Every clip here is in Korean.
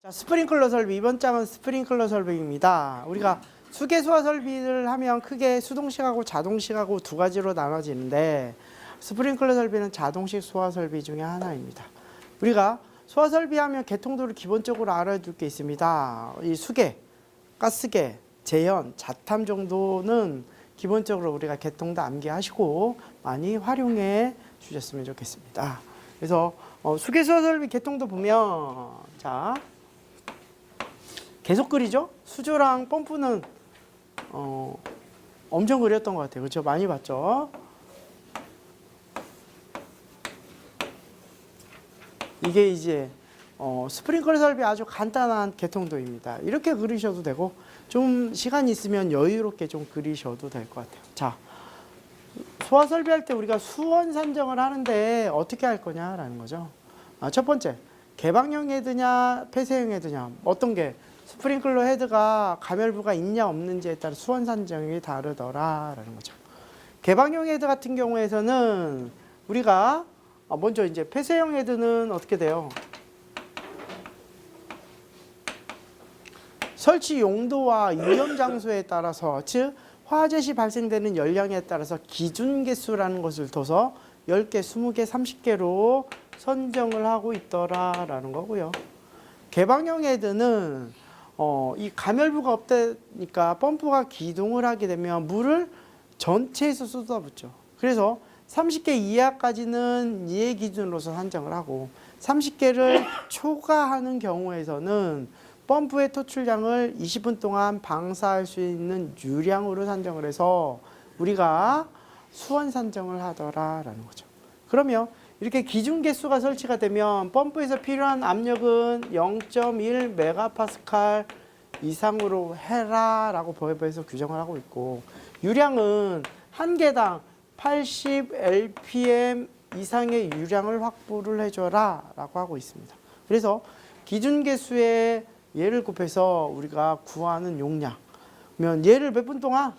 자, 스프링클러 설비, 이번 장은 스프링클러 설비입니다. 우리가 수계수화 설비를 하면 크게 수동식하고 자동식하고 두 가지로 나눠지는데, 스프링클러 설비는 자동식 수화 설비 중에 하나입니다. 우리가 수화 설비하면 개통도를 기본적으로 알아둘 게 있습니다. 이 수계, 가스계, 제연, 자탐 정도는 기본적으로 우리가 개통도 암기하시고 많이 활용해 주셨으면 좋겠습니다. 그래서 수계수화 설비 개통도 보면, 자, 계속 그리죠? 수조랑 펌프는 엄청 그렸던 것 같아요. 그렇죠? 많이 봤죠? 이게 이제 스프링클러 설비 아주 간단한 개통도입니다. 이렇게 그리셔도 되고 좀 시간이 있으면 여유롭게 좀 그리셔도 될 것 같아요. 자, 소화 설비할 때 우리가 수원 산정을 하는데 어떻게 할 거냐라는 거죠. 첫 번째, 개방형 헤드냐 폐쇄형 헤드냐, 어떤 게 스프링클러 헤드가 가멸부가 있냐 없는지에 따라 수원 산정이 다르더라라는 거죠. 개방형 헤드 같은 경우에서는 우리가 먼저 이제 폐쇄형 헤드는 어떻게 돼요? 설치 용도와 위험 장소에 따라서, 즉 화재 시 발생되는 열량에 따라서 기준 개수라는 것을 둬서 10개, 20개, 30개로 선정을 하고 있더라라는 거고요. 개방형 헤드는 이 가멸부가 없다니까 펌프가 기동을 하게 되면 물을 전체에서 쏟아붓죠. 그래서 30개 이하까지는 이해 기준으로서 산정을 하고 30개를 초과하는 경우에서는 펌프의 토출량을 20분 동안 방사할 수 있는 유량으로 산정을 해서 우리가 수원 산정을 하더라라는 거죠. 그러면 이렇게 기준 개수가 설치가 되면 펌프에서 필요한 압력은 0.1 메가파스칼 이상으로 해라라고 법에서 규정을 하고 있고, 유량은 한 개당 80 LPM 이상의 유량을 확보를 해줘라 라고 하고 있습니다. 그래서 기준 개수의 얘를 곱해서 우리가 구하는 용량, 그러면 얘를 몇 분 동안?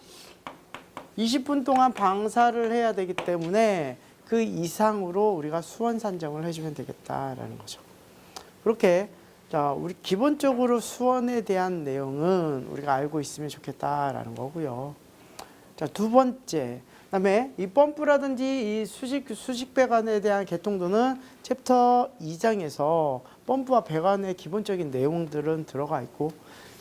20분 동안 방사를 해야 되기 때문에 그 이상으로 우리가 수원 산정을 해주면 되겠다라는 거죠. 그렇게 자, 우리 기본적으로 수원에 대한 내용은 우리가 알고 있으면 좋겠다라는 거고요. 자, 두 번째, 그다음에 이 펌프라든지 이 수직 배관에 대한 개통도는 챕터 2장에서 펌프와 배관의 기본적인 내용들은 들어가 있고,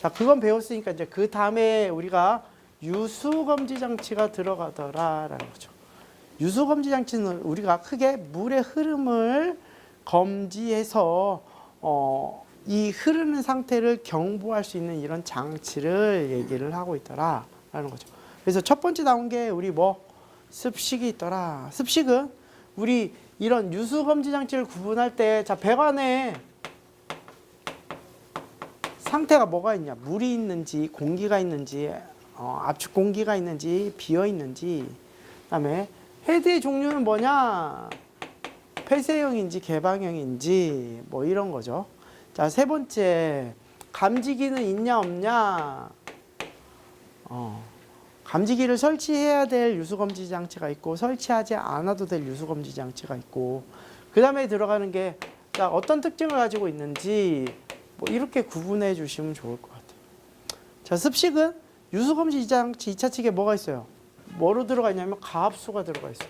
자, 그건 배웠으니까 이제 그 다음에 우리가 유수 검지 장치가 들어가더라라는 거죠. 유수 검지 장치는 우리가 크게 물의 흐름을 검지해서 이 흐르는 상태를 경보할 수 있는 이런 장치를 얘기를 하고 있더라라는 거죠. 그래서 첫 번째 나온 게 우리 습식이 있더라. 습식은 우리 이런 유수 검지 장치를 구분할 때, 자, 배관에 상태가 뭐가 있냐, 물이 있는지 공기가 있는지 압축 공기가 있는지 비어 있는지, 그다음에 헤드의 종류는 뭐냐, 폐쇄형인지 개방형인지 뭐 이런 거죠. 자, 세 번째, 감지기는 있냐 없냐. 감지기를 설치해야 될 유수검지 장치가 있고 설치하지 않아도 될 유수검지 장치가 있고, 그 다음에 들어가는 게 자, 어떤 특징을 가지고 있는지 뭐 이렇게 구분해 주시면 좋을 것 같아요. 자, 습식은 유수검지 장치 2차 측에 뭐가 있어요? 뭐로 들어가 있냐면 가압수가 들어가 있어요.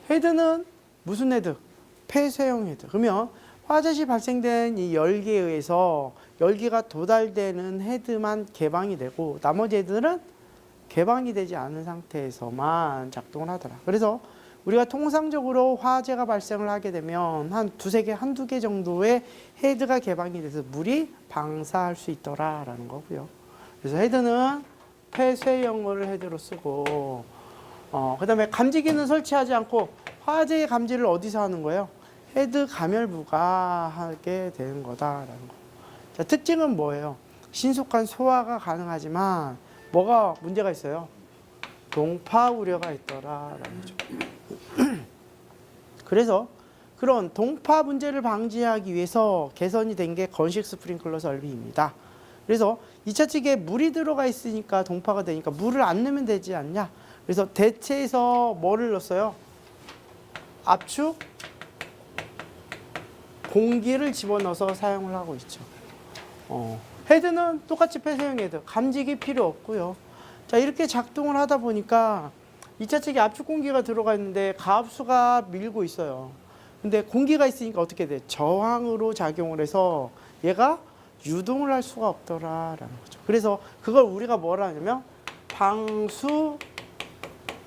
헤드는 무슨 헤드? 폐쇄형 헤드. 그러면 화재 시 발생된 이 열기에 의해서 열기가 도달되는 헤드만 개방이 되고 나머지 헤드는 개방이 되지 않은 상태에서만 작동을 하더라. 그래서 우리가 통상적으로 화재가 발생을 하게 되면 한 한두 개 정도의 헤드가 개방이 돼서 물이 방사할 수 있더라라는 거고요. 그래서 헤드는 폐쇄형을 헤드로 쓰고, 그 다음에 감지기는 설치하지 않고 화재의 감지를 어디서 하는 거예요? 헤드 가멸부가 하게 되는 거다라는 거. 자, 특징은 뭐예요? 신속한 소화가 가능하지만 뭐가 문제가 있어요? 동파 우려가 있더라라는 거죠. 그래서 그런 동파 문제를 방지하기 위해서 개선이 된 게 건식 스프링클러 설비입니다. 그래서 2차 측에 물이 들어가 있으니까 동파가 되니까 물을 안 넣으면 되지 않냐. 그래서 대체에서 뭐를 넣었어요? 압축, 공기를 집어넣어서 사용을 하고 있죠. 헤드는 똑같이 폐쇄형 헤드, 감지기 필요 없고요. 자, 이렇게 작동을 하다 보니까 2차 측에 압축 공기가 들어가 있는데 가압수가 밀고 있어요. 근데 공기가 있으니까 어떻게 돼? 저항으로 작용을 해서 얘가 유동을 할 수가 없더라라는 거죠. 그래서 그걸 우리가 뭐라 하냐면 방수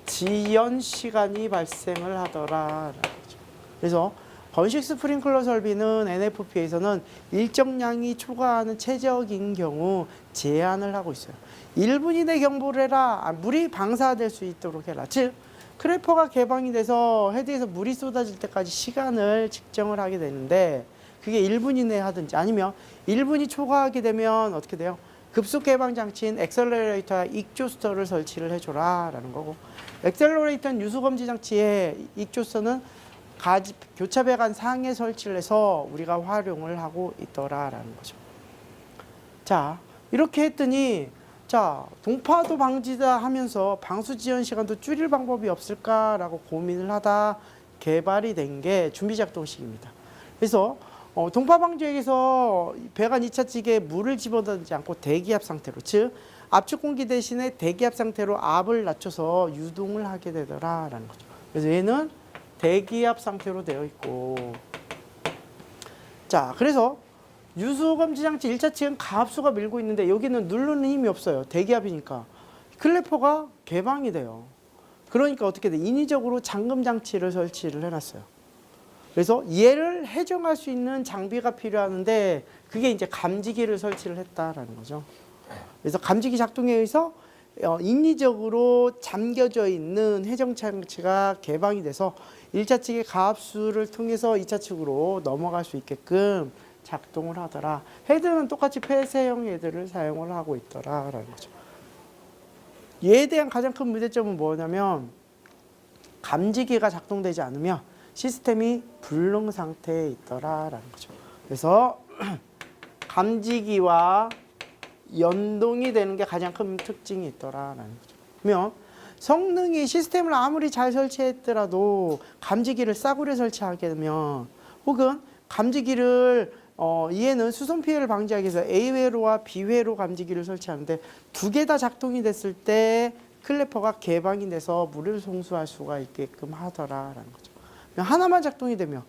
지연 시간이 발생을 하더라라는 거죠. 그래서 건식 스프링클러 설비는 NFPA에서는 일정량이 초과하는 최적인 경우 제한을 하고 있어요. 1분 이내 경보를 해라. 물이 방사될 수 있도록 해라. 즉 크래퍼가 개방이 돼서 헤드에서 물이 쏟아질 때까지 시간을 측정을 하게 되는데 그게 1분 이내에 하든지 아니면 1분이 초과하게 되면 어떻게 돼요? 급속 개방 장치인 엑셀러레이터와 익조스터를 설치를 해줘라 라는 거고, 엑셀러레이터는 유수 검지 장치에 익조스터는 교차 배관 상에 설치를 해서 우리가 활용을 하고 있더라라는 거죠. 자, 이렇게 했더니 자, 동파도 방지다 하면서 방수 지연 시간도 줄일 방법이 없을까라고 고민을 하다 개발이 된 게 준비 작동식입니다. 그래서 동파 방지에 의해서 배관 2차 측에 물을 집어넣지 않고 대기압 상태로, 즉 압축 공기 대신에 대기압 상태로 압을 낮춰서 유동을 하게 되더라라는 거죠. 그래서 얘는 대기압 상태로 되어 있고, 자, 그래서 유수검지장치 1차 측은 가압수가 밀고 있는데 여기는 누르는 힘이 없어요. 대기압이니까. 클래퍼가 개방이 돼요. 그러니까 어떻게 돼? 인위적으로 잠금장치를 설치를 해놨어요. 그래서 얘를 해정할 수 있는 장비가 필요하는데 그게 이제 감지기를 설치를 했다라는 거죠. 그래서 감지기 작동에 의해서 인위적으로 잠겨져 있는 해정장치가 개방이 돼서 1차 측의 가압수를 통해서 2차 측으로 넘어갈 수 있게끔 작동을 하더라. 헤드는 똑같이 폐쇄형 헤드를 사용을 하고 있더라라는 거죠. 얘에 대한 가장 큰 문제점은 뭐냐면 감지기가 작동되지 않으면 시스템이 불능 상태에 있더라라는 거죠. 그래서 감지기와 연동이 되는 게 가장 큰 특징이 있더라라는 거죠. 그러면 성능이 시스템을 아무리 잘 설치했더라도 감지기를 싸구려 설치하게 되면, 혹은 감지기를 얘는 수송 피해를 방지하기 위해서 A회로와 B회로 감지기를 설치하는데 두 개 다 작동이 됐을 때 클래퍼가 개방이 돼서 물을 송수할 수가 있게끔 하더라라는 거죠. 하나만 작동이 되면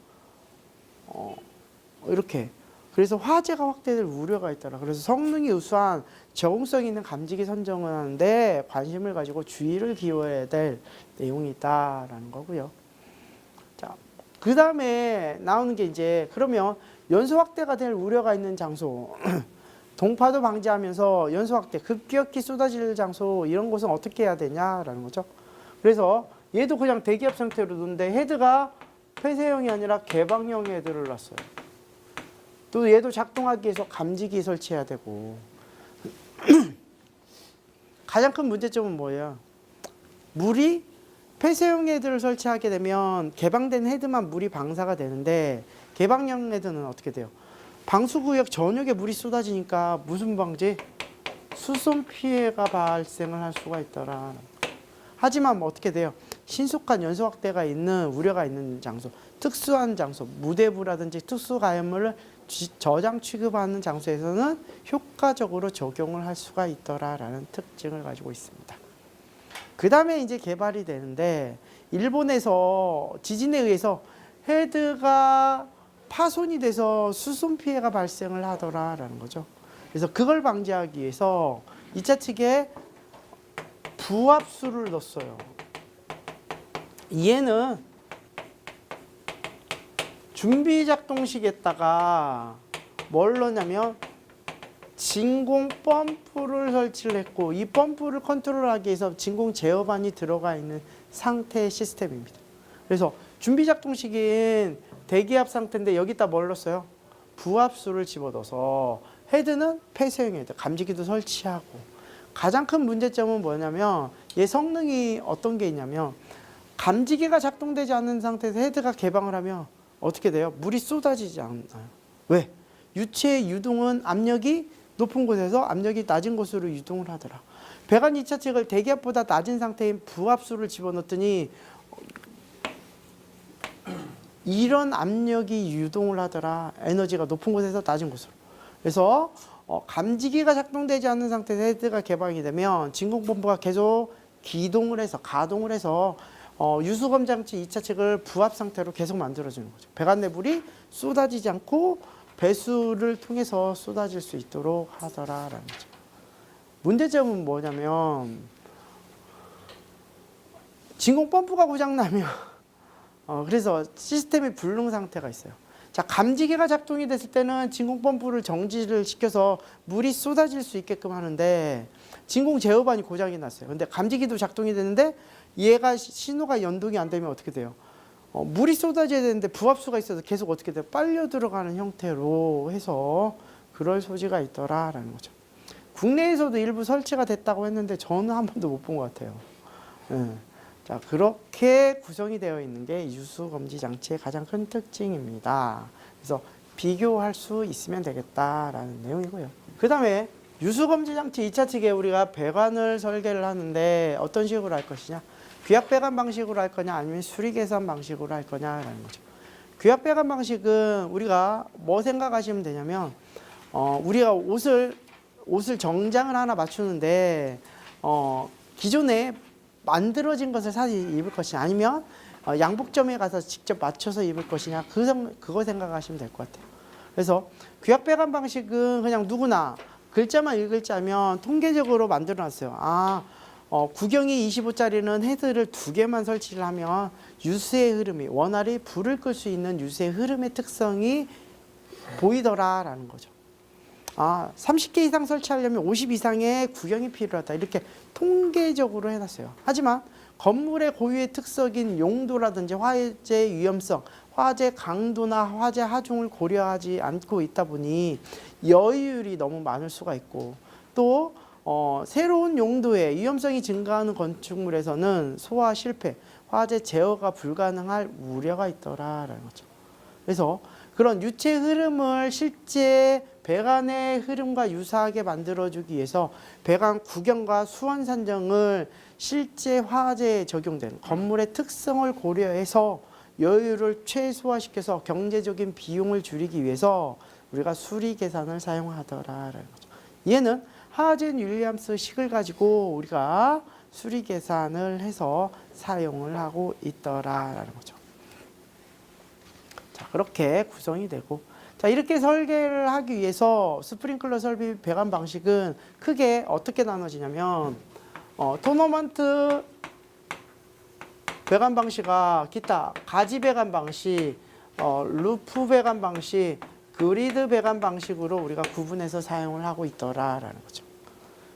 이렇게, 그래서 화재가 확대될 우려가 있더라. 그래서 성능이 우수한 적응성 있는 감지기 선정을 하는데 관심을 가지고 주의를 기울여야 될 내용이 있다라는 거고요. 자, 그 다음에 나오는 게 이제 그러면 연소 확대가 될 우려가 있는 장소, 동파도 방지하면서 연소 확대, 급격히 쏟아질 장소, 이런 곳은 어떻게 해야 되냐라는 거죠. 그래서 얘도 그냥 대기압 상태로 두는데 헤드가 폐쇄형이 아니라 개방형 헤드를 놨어요. 또 얘도 작동하기 위해서 감지기 설치해야 되고 가장 큰 문제점은 뭐예요? 물이 폐쇄형 헤드를 설치하게 되면 개방된 헤드만 물이 방사가 되는데 개방형 헤드는 어떻게 돼요? 방수구역 전역에 물이 쏟아지니까 무슨 방지? 수송 피해가 발생을 할 수가 있더라. 하지만 뭐 어떻게 돼요? 신속한 연소 확대가 있는 우려가 있는 장소, 특수한 장소, 무대부라든지 특수 가연물을 저장 취급하는 장소에서는 효과적으로 적용을 할 수가 있더라라는 특징을 가지고 있습니다. 그 다음에 이제 개발이 되는데 일본에서 지진에 의해서 헤드가 파손이 돼서 수송 피해가 발생을 하더라라는 거죠. 그래서 그걸 방지하기 위해서 2차 측에 부압수를 넣었어요. 얘는 준비 작동식에다가 뭘 넣냐면 진공 펌프를 설치를 했고, 이 펌프를 컨트롤하기 위해서 진공 제어반이 들어가 있는 상태의 시스템입니다. 그래서 준비 작동식인 대기압 상태인데 여기다 뭘 넣었어요? 부압수를 집어넣어서 헤드는 폐쇄형 헤드, 감지기도 설치하고. 가장 큰 문제점은 뭐냐면 얘 성능이 어떤 게 있냐면 감지기가 작동되지 않는 상태에서 헤드가 개방을 하면 어떻게 돼요? 물이 쏟아지지 않아요. 왜? 유체의 유동은 압력이 높은 곳에서 압력이 낮은 곳으로 이동을 하더라. 배관 2차측을 대기압보다 낮은 상태인 부압수를 집어넣었더니 이런 압력이 유동을 하더라. 에너지가 높은 곳에서 낮은 곳으로. 그래서 감지기가 작동되지 않는 상태에서 헤드가 개방이 되면 진공펌프가 계속 가동을 해서 유수검 장치 2차측을 부압 상태로 계속 만들어주는 거죠. 배관 내불이 쏟아지지 않고 배수를 통해서 쏟아질 수 있도록 하더라라는 거죠. 문제점은 뭐냐면 진공펌프가 고장나면 그래서 시스템이 불능 상태가 있어요. 자, 감지기가 작동이 됐을 때는 진공펌프를 정지를 시켜서 물이 쏟아질 수 있게끔 하는데 진공 제어반이 고장이 났어요. 근데 감지기도 작동이 되는데 얘가 신호가 연동이 안 되면 어떻게 돼요? 물이 쏟아져야 되는데 부압수가 있어서 계속 어떻게 돼요? 빨려 들어가는 형태로 해서 그럴 소지가 있더라라는 거죠. 국내에서도 일부 설치가 됐다고 했는데 저는 한 번도 못 본 것 같아요. 자, 그렇게 구성이 되어 있는 게 유수검지 장치의 가장 큰 특징입니다. 그래서 비교할 수 있으면 되겠다라는 내용이고요. 그 다음에 유수검지 장치 2차 측에 우리가 배관을 설계를 하는데 어떤 식으로 할 것이냐? 귀약 배관 방식으로 할 거냐 아니면 수리 계산 방식으로 할 거냐라는 거죠. 귀약 배관 방식은 우리가 뭐 생각하시면 되냐면 우리가 옷을 정장을 하나 맞추는데 기존에 만들어진 것을 사서 입을 것이냐 아니면 양복점에 가서 직접 맞춰서 입을 것이냐 그거 생각하시면 될 것 같아요. 그래서 귀약 배관 방식은 그냥 누구나 글자만 읽을 자면 통계적으로 만들어 놨어요. 구경이 25짜리는 헤드를 2개만 설치를 하면 유수의 흐름이 원활히 불을 끌 수 있는 유수의 흐름의 특성이 보이더라라는 거죠. 30개 이상 설치하려면 50 이상의 구경이 필요하다. 이렇게 통계적으로 해놨어요. 하지만 건물의 고유의 특성인 용도라든지 화재 위험성, 화재 강도나 화재 하중을 고려하지 않고 있다 보니 여유율이 너무 많을 수가 있고 또 새로운 용도의 위험성이 증가하는 건축물에서는 소화 실패, 화재 제어가 불가능할 우려가 있더라라는 거죠. 그래서 그런 유체 흐름을 실제 배관의 흐름과 유사하게 만들어주기 위해서 배관 구경과 수원 산정을 실제 화재에 적용된 건물의 특성을 고려해서 여유를 최소화시켜서 경제적인 비용을 줄이기 위해서 우리가 수리 계산을 사용하더라라는 거죠. 얘는 하젠 윌리엄스 식을 가지고 우리가 수리 계산을 해서 사용을 하고 있더라라는 거죠. 자, 그렇게 구성이 되고, 자, 이렇게 설계를 하기 위해서 스프링클러 설비 배관 방식은 크게 어떻게 나눠지냐면 토너먼트 배관 방식과 기타 가지 배관 방식, 루프 배관 방식, 그리드 배관 방식으로 우리가 구분해서 사용을 하고 있더라라는 거죠.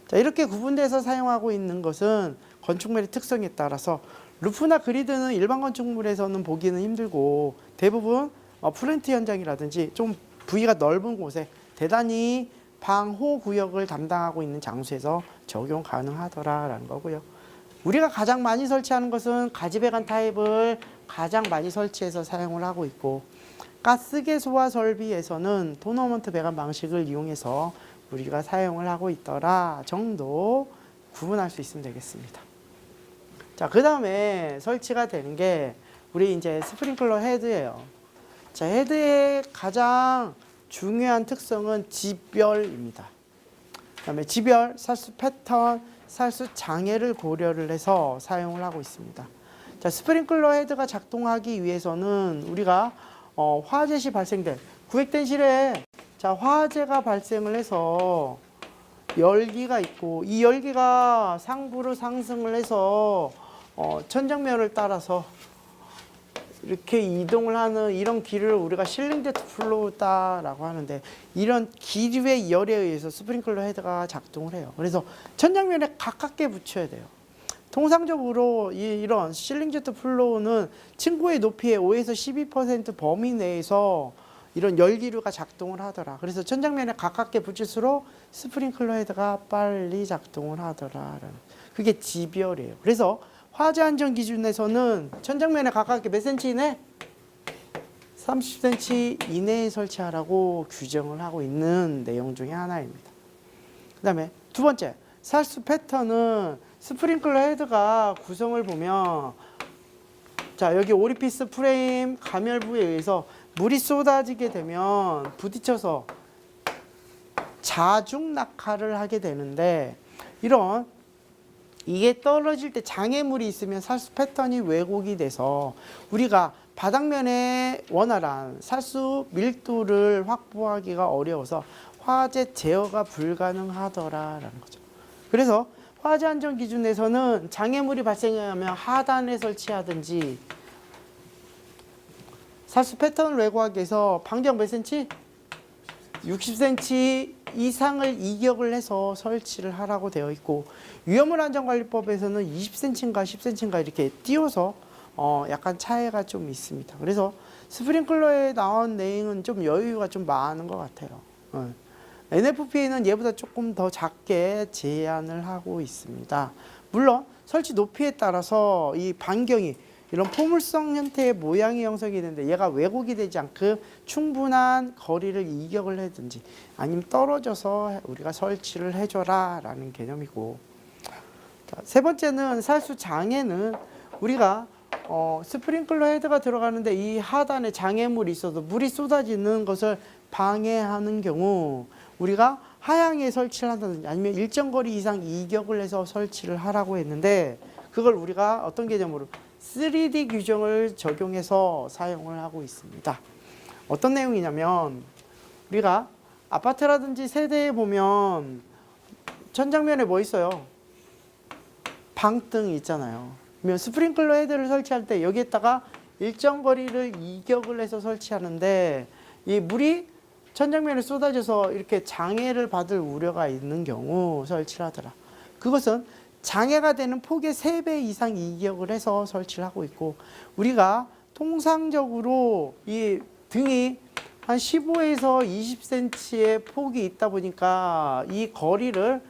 자, 이렇게 구분돼서 사용하고 있는 것은 건축물의 특성에 따라서 루프나 그리드는 일반 건축물에서는 보기는 힘들고 대부분 플랜트 현장이라든지 좀 부위가 넓은 곳에 대단히 방호 구역을 담당하고 있는 장소에서 적용 가능하더라라는 거고요. 우리가 가장 많이 설치하는 것은 가지배관 타입을 가장 많이 설치해서 사용을 하고 있고 가스계 소화 설비에서는 토너먼트 배관 방식을 이용해서 우리가 사용을 하고 있더라 정도 구분할 수 있으면 되겠습니다. 자, 그 다음에 설치가 되는 게 우리 이제 스프링클러 헤드예요. 자, 헤드의 가장 중요한 특성은 지별입니다. 그 다음에 지별, 살수 패턴, 살수 장애를 고려를 해서 사용을 하고 있습니다. 자, 스프링클러 헤드가 작동하기 위해서는 우리가 화재 시 발생될 구획된 실에 자, 화재가 발생을 해서 열기가 있고 이 열기가 상부로 상승을 해서 천정면을 따라서 이렇게 이동을 하는 이런 길을 우리가 실링 제트 플로우다라고 하는데 이런 기류의 열에 의해서 스프링클러 헤드가 작동을 해요. 그래서 천장면에 가깝게 붙여야 돼요. 통상적으로 이런 실링 제트 플로우는 층고의 높이의 5에서 12% 범위 내에서 이런 열기류가 작동을 하더라. 그래서 천장면에 가깝게 붙일수록 스프링클러 헤드가 빨리 작동을 하더라. 그게 지별이에요. 그래서 화재 안전 기준에서는 천장면에 가깝게 몇 cm 이내? 30cm 이내에 설치하라고 규정을 하고 있는 내용 중에 하나입니다. 그 다음에 두 번째, 살수 패턴은 스프링클러 헤드가 구성을 보면 자, 여기 오리피스 프레임 가멸부에 의해서 물이 쏟아지게 되면 부딪혀서 자중 낙하를 하게 되는데, 이런 이게 떨어질 때 장애물이 있으면 살수 패턴이 왜곡이 돼서 우리가 바닥면에 원활한 살수 밀도를 확보하기가 어려워서 화재 제어가 불가능하더라라는 거죠. 그래서 화재 안전 기준에서는 장애물이 발생하면 하단에 설치하든지, 살수 패턴을 왜곡하기 위해서 방정 몇 cm? 60cm 이상을 이격을 해서 설치를 하라고 되어 있고, 위험물 안전관리법에서는 20cm인가 10cm인가 이렇게 띄워서 약간 차이가 좀 있습니다. 그래서 스프링클러에 나온 내용은 좀 여유가 좀 많은 것 같아요. NFPA는 얘보다 조금 더 작게 제한을 하고 있습니다. 물론 설치 높이에 따라서 이 반경이 이런 포물성 형태의 모양이 형성이 되는데, 얘가 왜곡이 되지 않고 충분한 거리를 이격을 하든지 아니면 떨어져서 우리가 설치를 해줘라 라는 개념이고, 자, 세 번째는 살수 장애는 우리가 스프링클러 헤드가 들어가는데 이 하단에 장애물이 있어서 물이 쏟아지는 것을 방해하는 경우 우리가 하향에 설치를 한다든지 아니면 일정 거리 이상 이격을 해서 설치를 하라고 했는데, 그걸 우리가 어떤 개념으로 3D 규정을 적용해서 사용을 하고 있습니다. 어떤 내용이냐면, 우리가 아파트라든지 세대에 보면 천장면에 뭐 있어요? 방등이 있잖아요. 그러면 스프링클러 헤드를 설치할 때 여기에다가 일정 거리를 이격을 해서 설치하는데, 이 물이 천장면에 쏟아져서 이렇게 장애를 받을 우려가 있는 경우 설치를 하더라. 그것은 장애가 되는 폭의 3배 이상 이격을 해서 설치를 하고 있고, 우리가 통상적으로 이 등이 한 15에서 20cm의 폭이 있다 보니까 이 거리를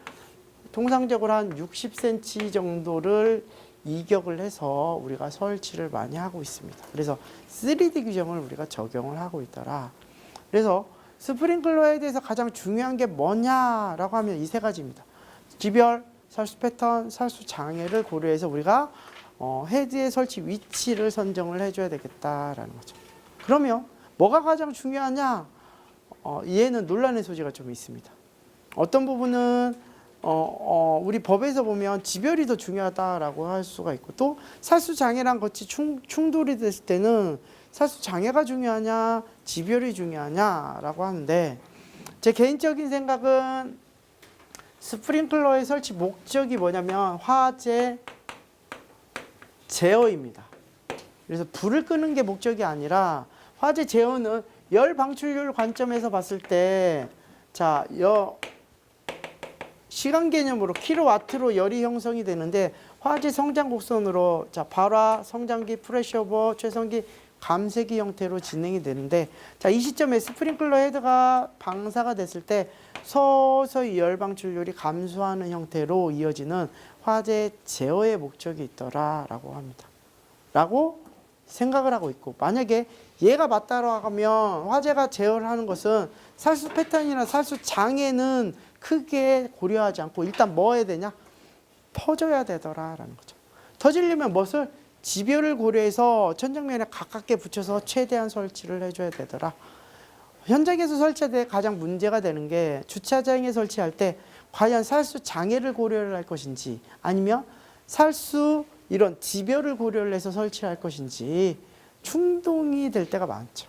통상적으로 한 60cm 정도를 이격을 해서 우리가 설치를 많이 하고 있습니다. 그래서 3D 규정을 우리가 적용을 하고 있더라. 그래서 스프링클러에 대해서 가장 중요한 게 뭐냐라고 하면 이 세 가지입니다. 지별, 살수 패턴, 살수 장애를 고려해서 우리가 헤드의 설치 위치를 선정을 해줘야 되겠다라는 거죠. 그러면 뭐가 가장 중요하냐? 얘는 논란의 소지가 좀 있습니다. 어떤 부분은 우리 법에서 보면 지별이 더 중요하다라고 할 수가 있고, 또 살수 장애랑 같이 충돌이 됐을 때는 살수 장애가 중요하냐, 지별이 중요하냐라고 하는데, 제 개인적인 생각은 스프링클러의 설치 목적이 뭐냐면 화재 제어입니다. 그래서 불을 끄는 게 목적이 아니라, 화재 제어는 열 방출률 관점에서 봤을 때, 자, 시간 개념으로 킬로와트로 열이 형성이 되는데, 화재 성장 곡선으로 자, 발화, 성장기, 프레셔버, 최성기, 감쇄기 형태로 진행이 되는데, 자, 이 시점에 스프링클러 헤드가 방사가 됐을 때 서서히 열 방출률이 감소하는 형태로 이어지는 화재 제어의 목적이 있더라라고 합니다. 라고 생각을 하고 있고, 만약에 얘가 맞다고 하면 화재가 제어를 하는 것은 살수 패턴이나 살수 장애는 크게 고려하지 않고 일단 뭐 해야 되냐? 터져야 되더라라는 거죠. 터지려면 무엇을? 지별을 고려해서 천정면에 가깝게 붙여서 최대한 설치를 해줘야 되더라. 현장에서 설치할 때 가장 문제가 되는 게, 주차장에 설치할 때 과연 살수 장애를 고려를 할 것인지 아니면 살수 이런 지별을 고려를 해서 설치할 것인지 충동이 될 때가 많죠.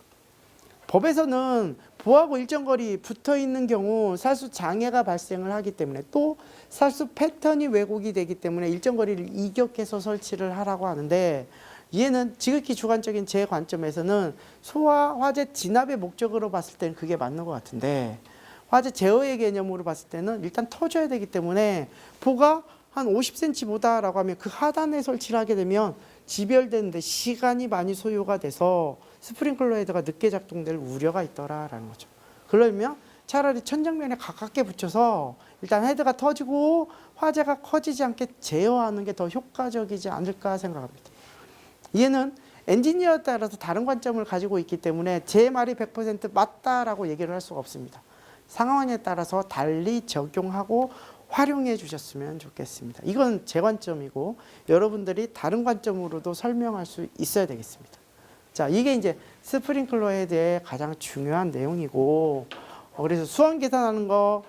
법에서는 보하고 일정 거리 붙어 있는 경우 살수 장애가 발생을 하기 때문에, 또 살수 패턴이 왜곡이 되기 때문에 일정 거리를 이격해서 설치를 하라고 하는데, 얘는 지극히 주관적인 제 관점에서는 소화 화재 진압의 목적으로 봤을 때는 그게 맞는 것 같은데, 화재 제어의 개념으로 봤을 때는 일단 터져야 되기 때문에 보가 한 50cm보다라고 하면 그 하단에 설치를 하게 되면 지별되는데 시간이 많이 소요가 돼서 스프링클러 헤드가 늦게 작동될 우려가 있더라라는 거죠. 그러면 차라리 천장면에 가깝게 붙여서 일단 헤드가 터지고 화재가 커지지 않게 제어하는 게 더 효과적이지 않을까 생각합니다. 얘는 엔지니어에 따라서 다른 관점을 가지고 있기 때문에 제 말이 100% 맞다라고 얘기를 할 수가 없습니다. 상황에 따라서 달리 적용하고 활용해 주셨으면 좋겠습니다. 이건 제 관점이고 여러분들이 다른 관점으로도 설명할 수 있어야 되겠습니다. 자, 이게 이제 스프링클러에 대해 가장 중요한 내용이고 그래서 수원 계산하는 거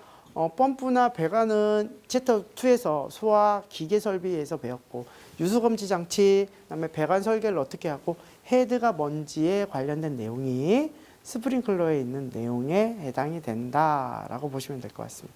펌프나 배관은 챕터 2에서 소화 기계 설비에서 배웠고 유수검지 장치, 그다음에 배관 설계를 어떻게 하고 헤드가 뭔지에 관련된 내용이 스프링클러에 있는 내용에 해당이 된다라고 보시면 될 것 같습니다.